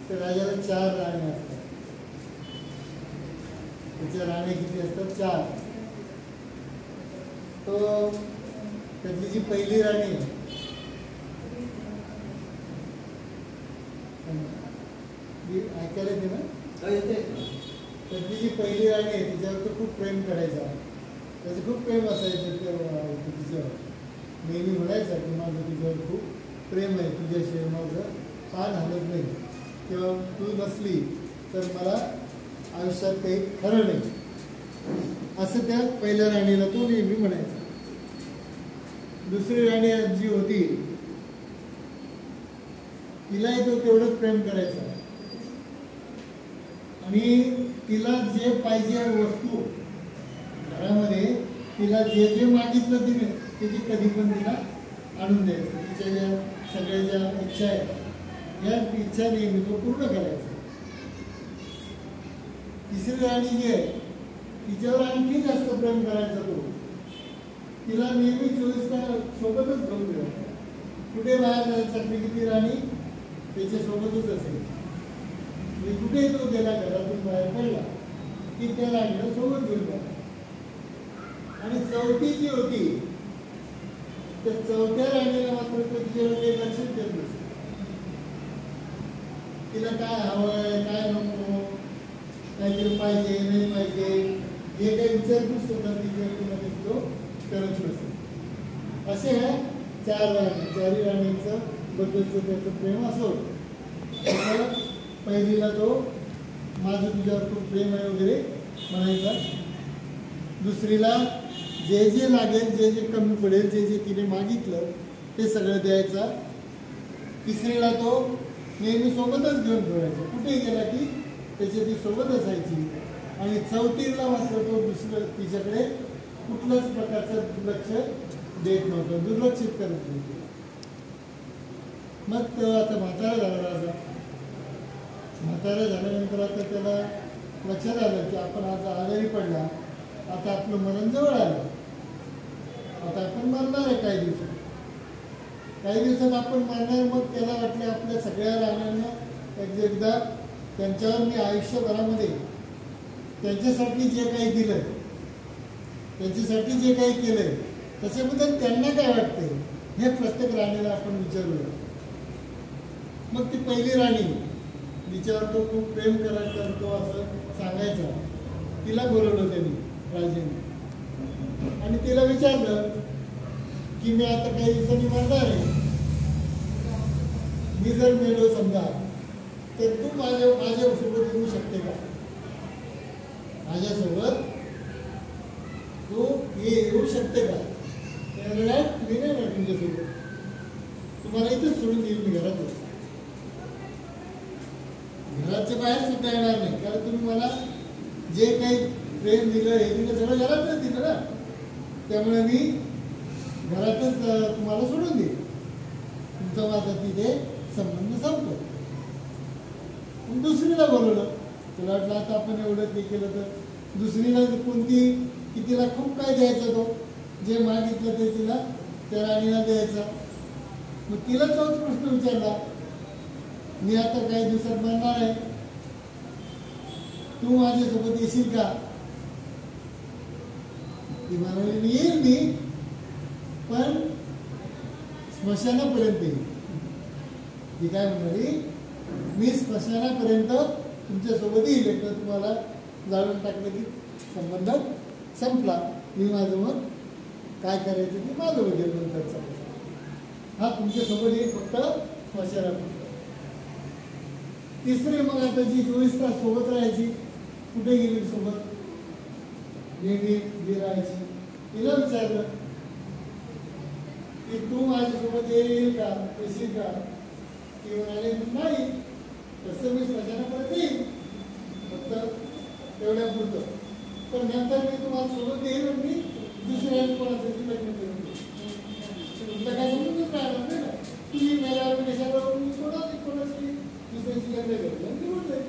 तर राजाला 4 राण्या असतात. त्याच्या राण्या किती असतात? 4. तो त्यातली जी पहिली राणी आहे ऐकायला येते ना? त्यातली जी पहिली राणी आहे तिच्यावर तो खूप प्रेम करायचा. त्याचं खूप प्रेम असायचं तिच्यावर. नेहमी म्हणायचा की माझं तुझ्यावर खूप प्रेम आहे, तुझ्याशिवाय माझं पान हलत नाही, किंवा तू नसली तर मला आयुष्यात काही खरं नाही, असं त्या पहिल्या राणीला तो नेहमी म्हणायचा. दुसरी राणी जी होती तिलाही तो तेवढंच प्रेम करायचा आणि तिला जे पाहिजे वस्तू घरामध्ये, तिला जे जे मागितलं तिने त्याची कधी पण तिला आणून द्यायचं. तिच्या ज्या सगळ्या ज्या इच्छा आहेत या इच्छा नेहमी तो पूर्ण करायचा. तिसरी राणी जी आहे तिच्यावर आणखी जास्त प्रेम करायचा तो. तिला नेहमी 24 तास सोबतच घेऊन फिरायचा. कुठे बाहेर जायचा की ती राणी त्याच्या सोबतच असायची. कुठेही तो गेला घरातून बाहेर पडला की त्या राणीला सोबत घेऊन जायचा. आणि चौथी जी होती त्या चौथ्या राणीला मात्र तो तिच्यावर काही लक्षच देत नसतो. तिला काय हवंय काय नको, काहीतरी पाहिजे नाही पाहिजे हे काही विचारपूस सुद्धा तिच्यामध्ये तो करत नसतो. असे ह्या 4 राणी, 4 राणींचं बद्दलचं त्याचं प्रेम असं होतं. पहिलीला तो माझं तुझ्यावर खूप प्रेम आहे वगैरे म्हणायचा. दुसरीला जे जे लागेल, जे जे कमी पडेल, जे जे तिने मागितलं ते सगळं द्यायचा. तिसरीला तो नेहमी सोबतच घेऊन फिरायचा. कुठे गेला की त्याची ती सोबत असायची. आणि चौथीला मात्र तो तिच्याकडे कुठल्याच प्रकारचं लक्ष देत नव्हतं, दुर्लक्षित करत नव्हतं. मग आता म्हातारा झाला राजा. म्हातारा झाल्यानंतर आता त्याला लक्षात आलं की आपण आज आजारी पडला, आता आपलं मरण जवळ आलं, आता आपण मरणार आहे काही दिवसात आपण मरणार. मग त्याला वाटलं आपल्या सगळ्या राण्यांना एकदा त्यांच्यावर मी आयुष्यभरामध्ये त्यांच्यासाठी जे काही दिलं, त्यांच्यासाठी जे काही केलंय त्याच्याबद्दल त्यांना काय वाटतंय हे प्रत्येक राणीला आपण विचारूया. मग ती पहिली राणी जिच्यावर तो खूप प्रेम करतो असं सांगायचा, तिला बोलवलं त्यांनी राजाने आणि तिला विचारलं की मी आता काही दिवसांनी मरणार आहे, मी जर मेलो समजा तर तू माझ्यासोबत येऊ शकते का? माझ्यासोबत तू येऊ शकते का? मी नाही तुमच्यासोबत, तुम्हाला इथेच सोडून देईल मी घरातच, घराच्या बाहेर सुद्धा येणार नाही, कारण तुम्ही मला जे काही प्रेम दिलं हे दिलं सगळं घरातच दिलं ना, त्यामुळे मी घरातच तुम्हाला सोडून देईल, तुमचा माझा तिथे संबंध संपतो. दुसरीला बोलवलं. तुला वाटलं आता आपण एवढं ते केलं तर दुसरीला कोणती की तिला खूप काय द्यायचं, तो जे मागितलं ते तिला त्या राणीला द्यायचा. मग तिला तोच प्रश्न विचारला, मी आता काही दिवसात मरणार आहे, तू माझ्यासोबत येशील का? ती म्हणाली येईल मी, पण स्मशानापर्यंत येईल. ती काय म्हणाली, मी स्मशानापर्यंत तुमच्यासोबत येईल, एकदा तुम्हाला जाळून टाकलं की संबंध संपला, मी माझं मग काय करायचं ते माझं वगैरे नंतरचा, हा तुमच्यासोबत येईल फक्त स्मशानापर्यंत. तिसरी मग आता जी 24 तास सोबत राहायची, कुठे गेली सोबत नेहमी जी राहायची, तिला विचारलं की तू माझ्यासोबत येईल का, येशील का? ती म्हणाले नाही, तसं मी स्मशानापर्यंत येईल फक्त तेवढ्या पुरतं, पण नंतर मी तुम्हाला सोबत येईल आणि मी दुसऱ्या कोणाचं लग्न करून तुमचं काय समजूनच राहणार नाही ना, तुम्ही मेल्यावर देशावर मी कोणाची दुसऱ्याची लग्न करतो आणि निवडून जाईल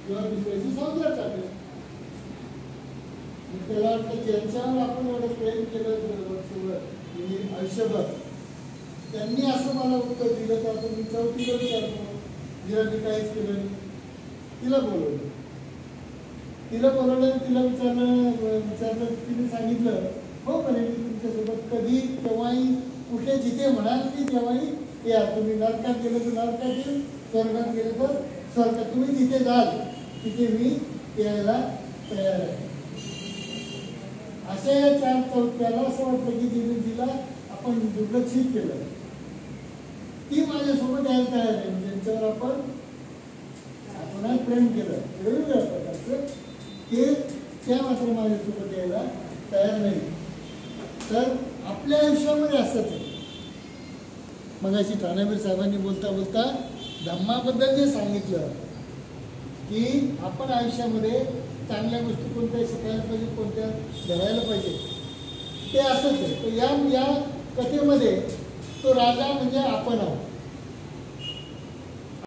किंवा दुसऱ्याची संसार टाकले. त्याला वाटतं ज्यांच्यावर आपण एवढं प्रेम केलं आयुष्यभर, त्यांनी असं मला उत्तर दिलं तर आता मी चौथीला विचारतो, जिला मी काहीच केलं नाही. तिला बोलवलं तिला विचारलं तिने सांगितलं हो म्हणे मी तुमच्यासोबत कधी केव्हाही कुठे जिथे म्हणाल की तेव्हाही या. तुम्ही नरकात गेलं तर नरकात येईल, स्वर्गात गेलं तर स्वर्गात, तुम्ही जिथे जाल तिथे मी यायला तयार आहे. अशा या 4 चौथ्याला असं वाटलं की जिला आपण दुर्लक्षित केलं ती माझ्यासोबत यायला तयार आहे. ज्यांच्यावर आपण प्रेम केलं वेगवेगळ्या प्रकारचं ते त्या मात्र माझ्यासोबत यायला तयार नाही. तर आपल्या आयुष्यामध्ये असंच आहे. मग अशी ठाण्यावीर साहेबांनी बोलता बोलता धम्माबद्दल जे सांगितलं की आपण आयुष्यामध्ये चांगल्या गोष्टी कोणत्या शिकायला पाहिजे, कोणत्या धरायला पाहिजे, ते असंच आहे. तर या कथेमध्ये तो राजा म्हणजे आपण आहोत.